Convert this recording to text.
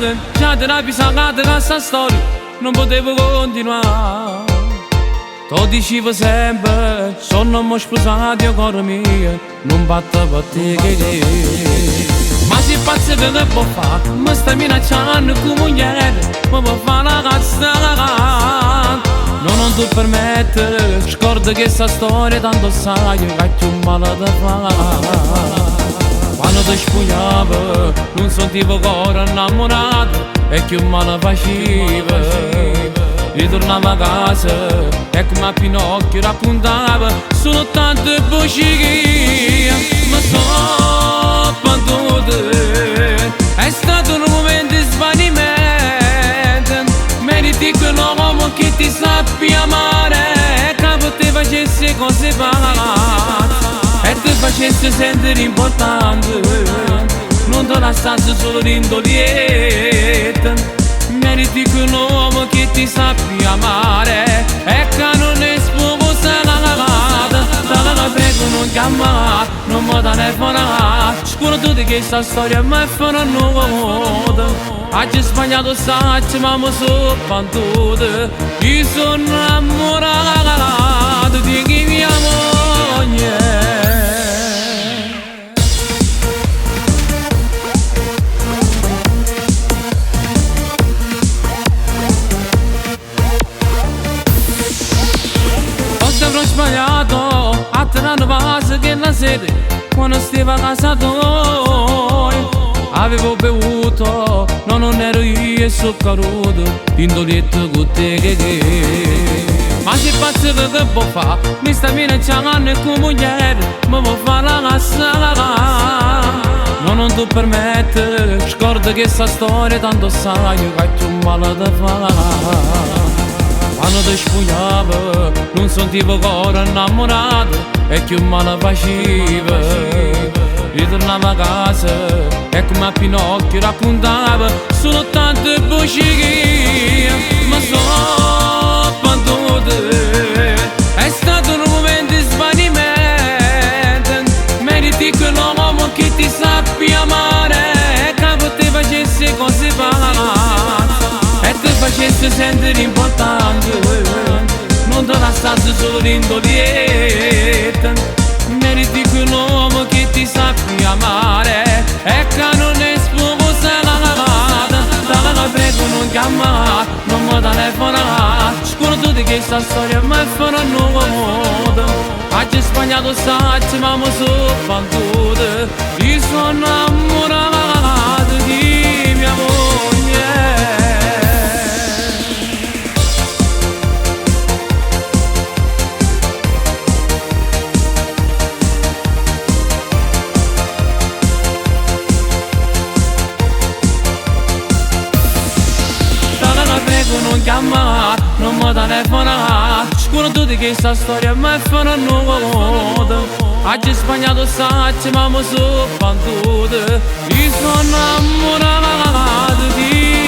che già te l'hai pisata questa storia, non potevo continuare. Ti dicevo sempre, sono mo sposati a cuore mio, non batto per te che. Ma se pazzo che può fare, mi stai minacciando come ieri, mi può fare una cazzata. Non ti permettere, scorda che sta storia tanto sai che hai più male da fare. Quando ti spogliavo non sentivo ancora innamorato e più male faceva. Ritornavo a casa e come a Pinocchio raccontava solo tante bugie. Ma sono battuto, è stato un momento di svanimento. Meriti quell'uomo che ti sappia amare, che ti facesse cose pazze e ti facesse sentire importante, non ti lasciasse solo l'indolietta. Meriti quell'uomo che ti sappia amare e che non è sposata. Te la prego non chiamare, non mi telefonare, sicuro tu di questa storia mi farà nuova. Oggi sbagliato sacci ma mi sono pantuto, io sono innamorato di chi mia moglie. Avrò sbagliato a tirare base che la sera quando stavo a casa tua. Avevo bevuto, no non ero io e sono caduto indolietto con te che. Ma che pazzo che può fare, mi sta minacciando come ieri, mi può fare la cazzata. Non ti permettere, scorda che sta storia tanto sai che hai più male da fare. Quando ti spogliavo non sentivo ancora innamorato e più male faceva. Ritornavo a casa e come a Pinocchio raccontava solo tante bugie. Ma sono battuto, è stato un momento di svanimento. Meriti quell'uomo che ti sappia amare, che ti facesse cose pazze e ti facesse sentire importante, non ti lasciasse solo l'indolietta. Meriti quell'uomo che ti sappia amare e che non è sposata. Te la prego non chiamare, non mi telefonare, sicuro tu di questa storia mi farà nuova. Oggi sbagliato sacci ma mi sono pantuto, io sono innamorato di mia moglie. Non chiamare, non mi telefonare, sicuro tu di questa storia mi farà nuova. Oggi sbagliato sacci ma mi sono pantuto, io sono innamorato di